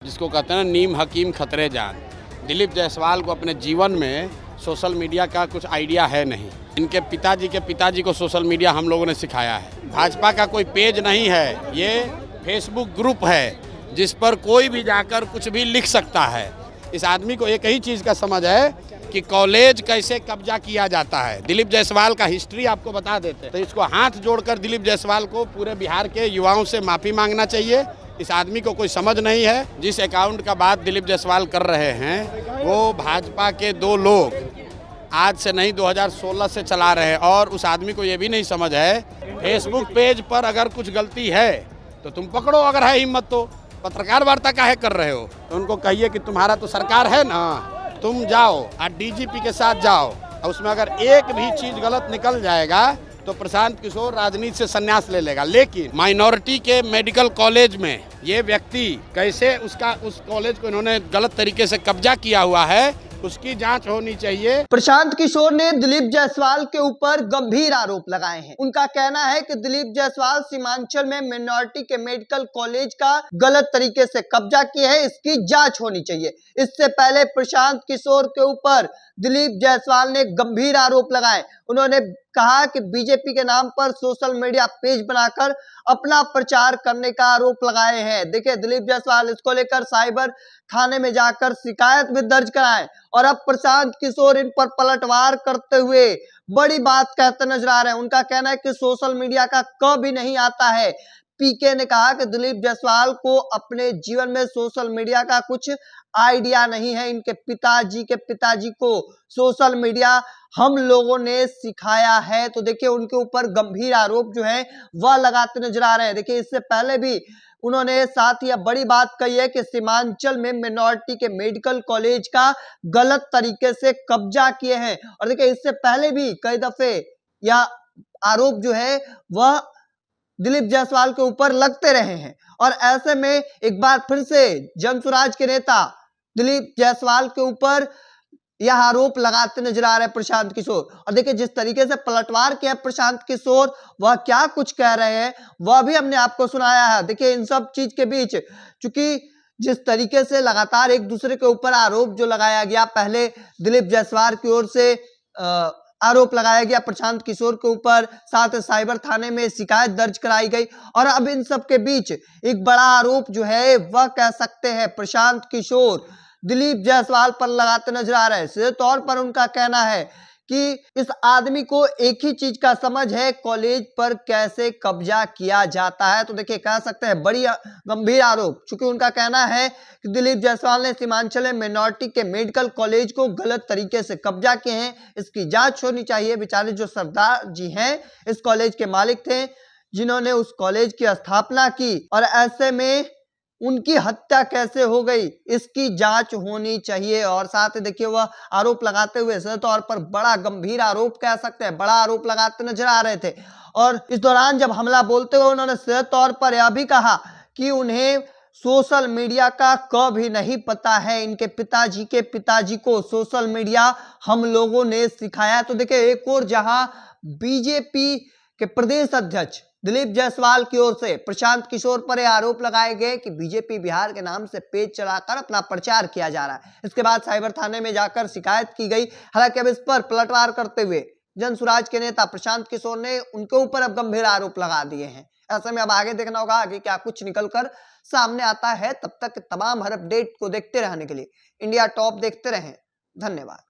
जिसको कहते हैं ना नीम हकीम खतरे जान। दिलीप जायसवाल को अपने जीवन में सोशल मीडिया का कुछ आइडिया है नहीं। इनके पिताजी के पिताजी को सोशल मीडिया हम लोगों ने सिखाया है। भाजपा का कोई पेज नहीं है, ये फेसबुक ग्रुप है जिस पर कोई भी जाकर कुछ भी लिख सकता है। इस आदमी को एक ही चीज़ का समझ है कि कॉलेज कैसे कब्जा किया जाता है। दिलीप जायसवाल का हिस्ट्री आपको बता देते हैं, तो इसको हाथ जोड़कर दिलीप जायसवाल को पूरे बिहार के युवाओं से माफ़ी मांगना चाहिए। इस आदमी को कोई समझ नहीं है। जिस अकाउंट का बात दिलीप जायसवाल कर रहे हैं वो भाजपा के दो लोग आज से नहीं 2016 से चला रहे हैं, और उस आदमी को ये भी नहीं समझ है फेसबुक पेज पर अगर कुछ गलती है तो तुम पकड़ो, अगर है हिम्मत तो। पत्रकार वार्ता काहे कर रहे हो? तो उनको कहिए कि तुम्हारा तो सरकार है ना, तुम जाओ और डीजीपी के साथ जाओ, और उसमें अगर एक भी चीज़ गलत निकल जाएगा तो प्रशांत किशोर राजनीति से संन्यास ले लेगा। लेकिन माइनॉरिटी के मेडिकल कॉलेज में ये व्यक्ति कैसे उस कॉलेज को इन्होंने गलत तरीके से कब्जा किया हुआ है, उसकी जांच होनी चाहिए। प्रशांत किशोर ने दिलीप जायसवाल के ऊपर गंभीर आरोप लगाए हैं। उनका कहना है कि दिलीप जायसवाल सीमांचल में मिनॉरिटी के मेडिकल कॉलेज का गलत तरीके से कब्जा किया है, इसकी जांच होनी चाहिए। इससे पहले प्रशांत किशोर के ऊपर दिलीप जायसवाल ने गंभीर आरोप लगाए। उन्होंने कहा कि बीजेपी के नाम पर सोशल मीडिया पेज बनाकर अपना प्रचार करने का आरोप लगाए हैं। देखिए, दिलीप जायसवाल इसको लेकर साइबर थाने में जाकर शिकायत भी दर्ज कराए, और अब प्रशांत किशोर इन पर पलटवार करते हुए बड़ी बात कहते नजर आ रहे हैं। उनका कहना है कि सोशल मीडिया का क भी नहीं आता है। पीके ने कहा कि दिलीप जायसवाल को अपने जीवन में सोशल मीडिया का कुछ आइडिया नहीं है। इनके पिताजी को सोशल मीडिया हम लोगों ने सिखाया है। तो देखिए, उनके ऊपर गंभीर आरोप जो है वह लगाते नजर आ रहे हैं। देखिए, इससे पहले भी उन्होंने साथ ही बड़ी बात कही है कि सीमांचल में मिनॉरिटी के मेडिकल कॉलेज का गलत तरीके से कब्जा किए हैं। और देखिए, इससे पहले भी कई दफे यह आरोप जो है वह दिलीप जायसवाल के ऊपर लगते रहे हैं, और ऐसे में एक बार फिर से जन स्वराज के नेता दिलीप जायसवाल के ऊपर यह आरोप लगाते नजर आ रहे हैं प्रशांत किशोर। और देखिए, जिस तरीके से पलटवार किया प्रशांत किशोर, वह क्या कुछ कह रहे हैं वह भी हमने आपको सुनाया है। देखिए, इन सब चीज के बीच चूंकि जिस तरीके से लगातार एक दूसरे के ऊपर आरोप जो लगाया गया, पहले दिलीप जायसवाल की ओर से आरोप लगाया गया प्रशांत किशोर के ऊपर, साथ साइबर थाने में शिकायत दर्ज कराई गई, और अब इन सब के बीच एक बड़ा आरोप जो है वह कह सकते हैं प्रशांत किशोर दिलीप जायसवाल पर लगाते नजर आ रहे हैं। सीधे तौर पर उनका कहना है कि इस आदमी को एक ही चीज का समझ है, कॉलेज पर कैसे कब्जा किया जाता है। तो देखिए, कह सकते हैं बड़ी गंभीर आरोप, चूंकि उनका कहना है कि दिलीप जायसवाल ने सीमांचल में मिनॉरिटी के मेडिकल कॉलेज को गलत तरीके से कब्जा किए हैं, इसकी जांच होनी चाहिए। बेचारे जो सरदार जी हैं इस कॉलेज के मालिक थे, जिन्होंने उस कॉलेज की स्थापना की, और ऐसे में उनकी हत्या कैसे हो गई इसकी जांच होनी चाहिए। और साथ ही देखिए, वह आरोप लगाते हुए सीधे तौर पर बड़ा गंभीर आरोप कह सकते हैं, बड़ा आरोप लगाते नजर आ रहे थे। और इस दौरान जब हमला बोलते हुए उन्होंने सीधे तौर पर यह भी कहा कि उन्हें सोशल मीडिया का क भी नहीं पता है। इनके पिताजी को सोशल मीडिया हम लोगों ने सिखाया। तो देखिए, एक और जहां बीजेपी के प्रदेश अध्यक्ष दिलीप जायसवाल की ओर से प्रशांत किशोर पर आरोप लगाए गए कि बीजेपी बिहार के नाम से पेज चलाकर अपना प्रचार किया जा रहा है। इसके बाद साइबर थाने में जाकर शिकायत की गई। हालांकि अब इस पर पलटवार करते हुए जन स्वराज के नेता प्रशांत किशोर ने उनके ऊपर अब गंभीर आरोप लगा दिए हैं। ऐसे में अब आगे देखना होगा आगे क्या कुछ निकलकर सामने आता है। तब तक तमाम हर अपडेट को देखते रहने के लिए इंडिया टॉप देखते रहें। धन्यवाद।